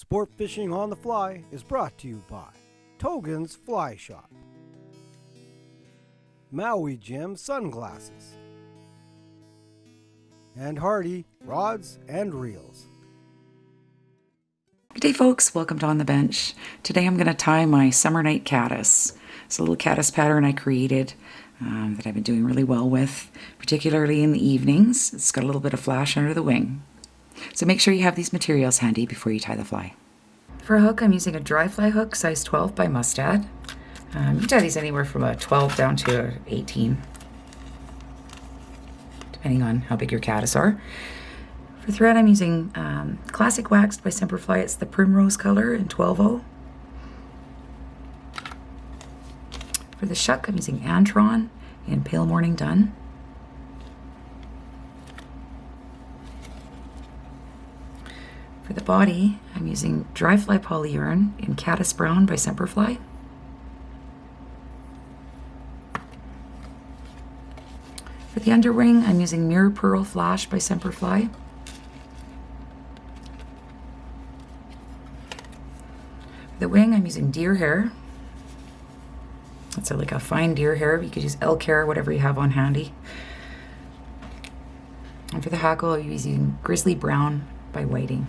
Sport Fishing on the Fly is brought to you by Togen's Fly Shop, Maui Jim Sunglasses, and Hardy Rods and Reels. Good day, folks. Welcome to On the Bench. Today I'm going to tie my summer night caddis. It's a little caddis pattern I created that I've been doing really well with, particularly in the evenings. It's got a little bit of flash under the wing. So make sure you have these materials handy before you tie the fly. For a hook, I'm using a dry fly hook, size 12 by Mustad. You can tie these anywhere from a 12 down to a 18, depending on how big your caddis are. For thread, I'm using Classic Waxed by Semperflash. It's the Primrose color in 12-0. For the Shuck, I'm using Antron in Pale Morning Dun. For the body, I'm using Dry Fly Polyyarn in Caddis Brown by Semperflash. For the underwing, I'm using Mirror Pearl Flash by Semperflash. For the wing, I'm using deer hair. That's like a fine deer hair. You could use elk hair, whatever you have on handy. And for the hackle, I'm using Grizzly Brown by Whiting.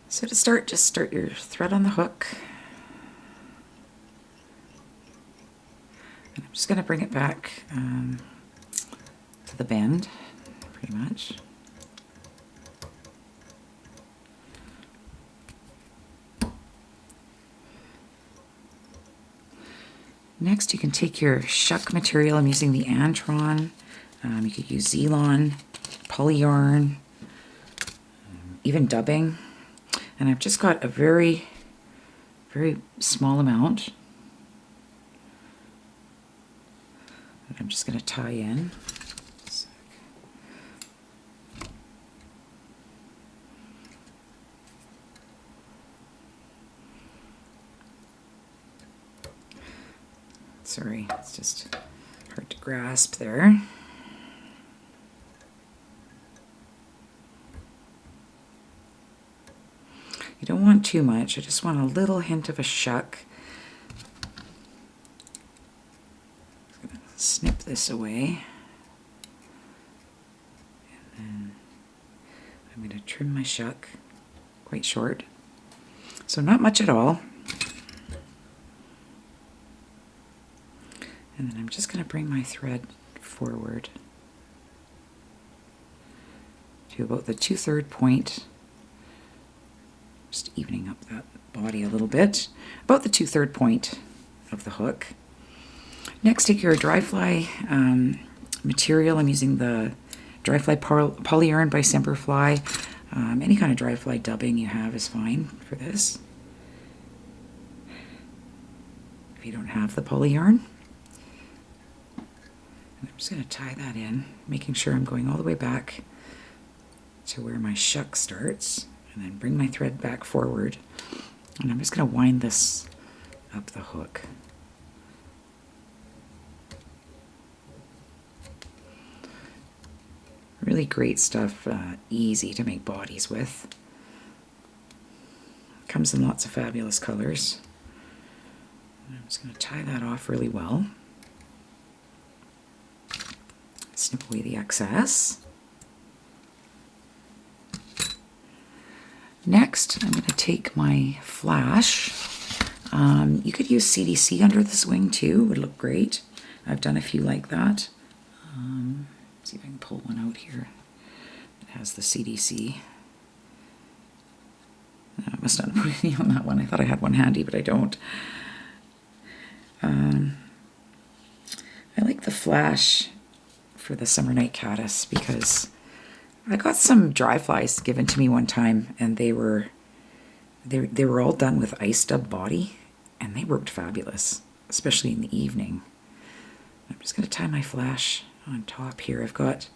So to start, just start your thread on the hook. And I'm just going to bring it back to the bend, pretty much. Next, you can take your Shuck material. I'm using the Antron. You could use Zelon, Polyyarn, even dubbing. And I've just got a very, very small amount that I'm just going to tie in. Sorry, it's just hard to grasp there. You don't want too much, I just want a little hint of a shuck. I'm going to snip this away. And then I'm going to trim my shuck quite short. So not much at all. And then I'm just going to bring my thread forward to about the 2/3 point. Just evening up that body a little bit. About the 2/3 point of the hook. Next, take your dry fly material. I'm using the dry fly Polyyarn by Semperflash. Any kind of dry fly dubbing you have is fine for this. If you don't have the Polyyarn. I'm just going to tie that in, making sure I'm going all the way back to where my shuck starts, and then bring my thread back forward, and I'm just going to wind this up the hook. Really great stuff, easy to make bodies with. Comes in lots of fabulous colors. And I'm just going to tie that off really well. Snip away the excess. Next, I'm going to take my flash. You could use CDC under this wing too, would look great. I've done a few like that. See if I can pull one out here. It has the CDC. I must not put any on that one. I thought I had one handy, but I don't. I like the flash for the summer night caddis because I got some dry flies given to me one time, and they were all done with ice dub body, and they worked fabulous, especially in the evening. I'm just going to tie my flash on top here. I've got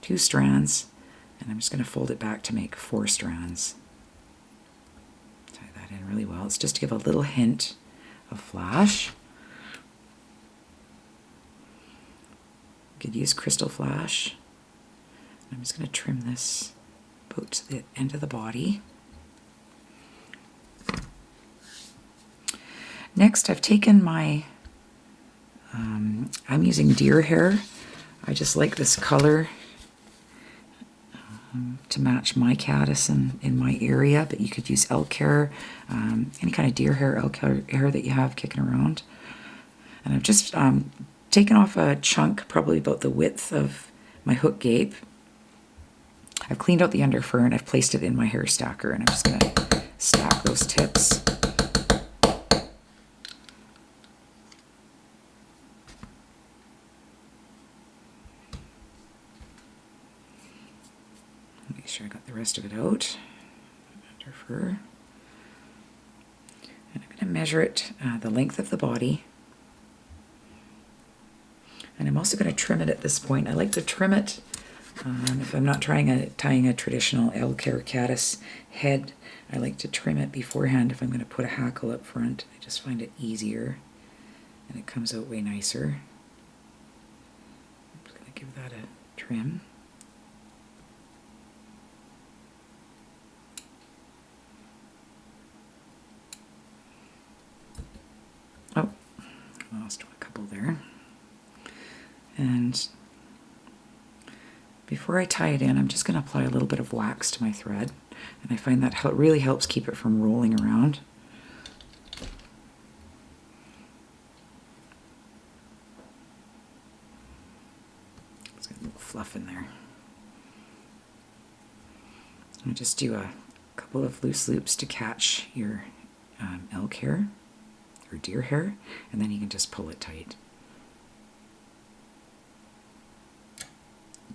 2 strands, and I'm just going to fold it back to make 4 strands. Tie that in really well. It's just to give a little hint of flash. You could use Crystal Flash. I'm just going to trim this about to the end of the body. Next, I've taken my, I'm using deer hair. I just like this color to match my caddis in my area, but you could use elk hair, any kind of deer hair, elk hair that you have kicking around. And I've just taken off a chunk, probably about the width of my hook gape. I've cleaned out the underfur and I've placed it in my hair stacker, and I'm just going to stack those tips. Make sure I got the rest of it out. Underfur. And I'm going to measure it, the length of the body. And I'm also going to trim it at this point. I like to trim it if I'm not tying a traditional elk hair caddis head. I like to trim it beforehand if I'm going to put a hackle up front. I just find it easier and it comes out way nicer. I'm just going to give that a trim. Oh, lost a couple there. And before I tie it in, I'm just going to apply a little bit of wax to my thread. And I find that really helps keep it from rolling around. Let's get a little fluff in there. And just do a couple of loose loops to catch your elk hair or deer hair, and then you can just pull it tight.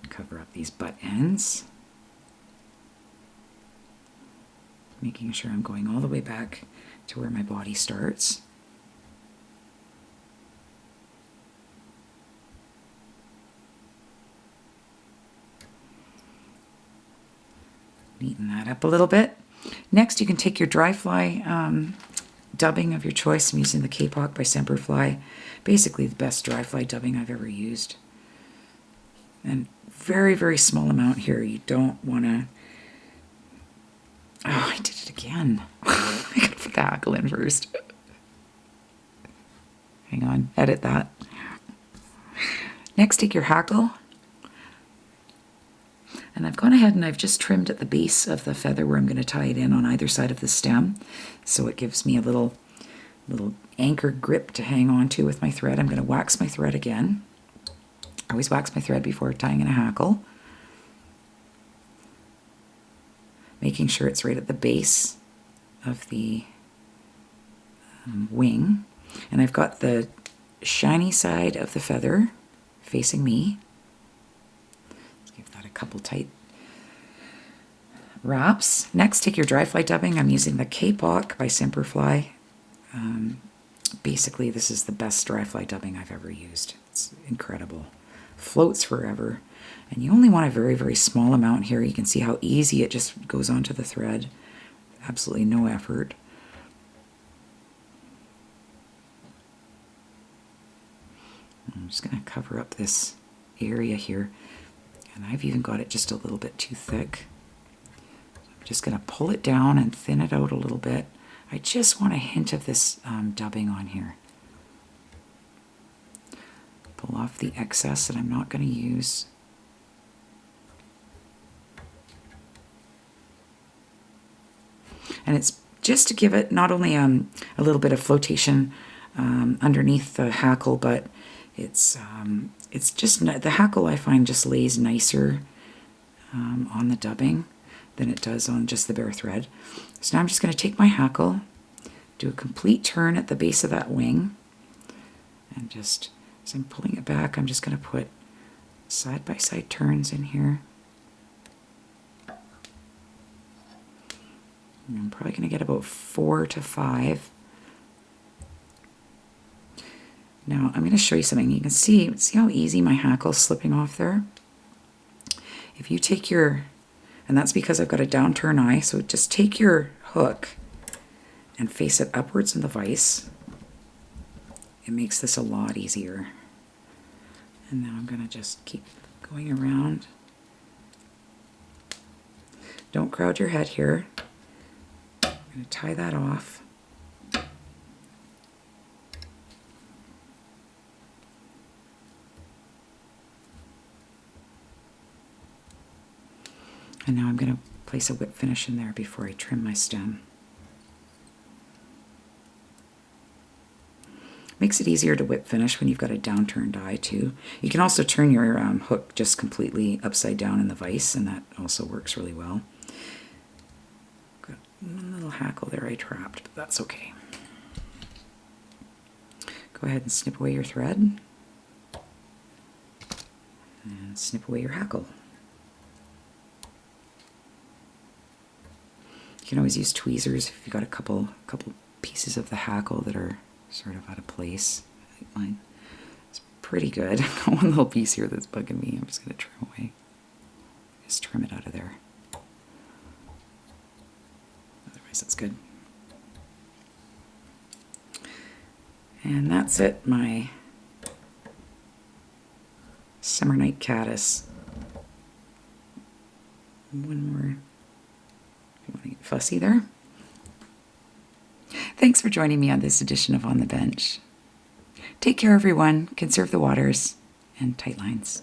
Cover up these butt ends, making sure I'm going all the way back to where my body starts. Neaten that up a little bit. Next, you can take your dry fly dubbing of your choice. I'm using the Kapok by Semperflash. Basically the best dry fly dubbing I've ever used. And very, very small amount here. You don't want to... Oh, I did it again. I gotta put the hackle in first. Hang on, edit that. Next, take your hackle. And I've gone ahead and I've just trimmed at the base of the feather where I'm going to tie it in on either side of the stem. So it gives me a little anchor grip to hang on to with my thread. I'm going to wax my thread again. I always wax my thread before tying in a hackle, making sure it's right at the base of the wing. And I've got the shiny side of the feather facing me. Let's give that a couple tight wraps. Next, take your dry fly dubbing. I'm using the Kapok by Semperflash. Basically, this is the best dry fly dubbing I've ever used. It's incredible. Floats forever, and you only want a very, very small amount here. You can see how easy it just goes onto the thread. Absolutely no effort. I'm just going to cover up this area here, and I've even got it just a little bit too thick. I'm just going to pull it down and thin it out a little bit. I just want a hint of this dubbing on here. Pull off the excess that I'm not going to use. And it's just to give it not only a little bit of flotation underneath the hackle, but it's just the hackle I find just lays nicer on the dubbing than it does on just the bare thread. So now I'm just going to take my hackle, do a complete turn at the base of that wing, and just as I'm pulling it back, I'm just going to put side-by-side turns in here. And I'm probably going to get about 4 to 5. Now I'm going to show you something. You can see how easy my hackle's slipping off there? If you take your, and that's because I've got a down turn eye, so just take your hook and face it upwards in the vise. It makes this a lot easier. And now I'm going to just keep going around. Don't crowd your head here. I'm going to tie that off. And now I'm going to place a whip finish in there before I trim my stem. Makes it easier to whip finish when you've got a downturned die too. You can also turn your hook just completely upside down in the vise, and that also works really well. Got one little hackle there I trapped, but that's okay. Go ahead and snip away your thread. And snip away your hackle. You can always use tweezers if you've got a couple pieces of the hackle that are sort of out of place. I think mine is pretty good. I've got one little piece here that's bugging me. I'm just going to trim away. Just trim it out of there. Otherwise, that's good. And that's it, my Summer Night Caddis. One more. If you want to get fussy there. Thanks for joining me on this edition of On the Bench. Take care, everyone. Conserve the waters and tight lines.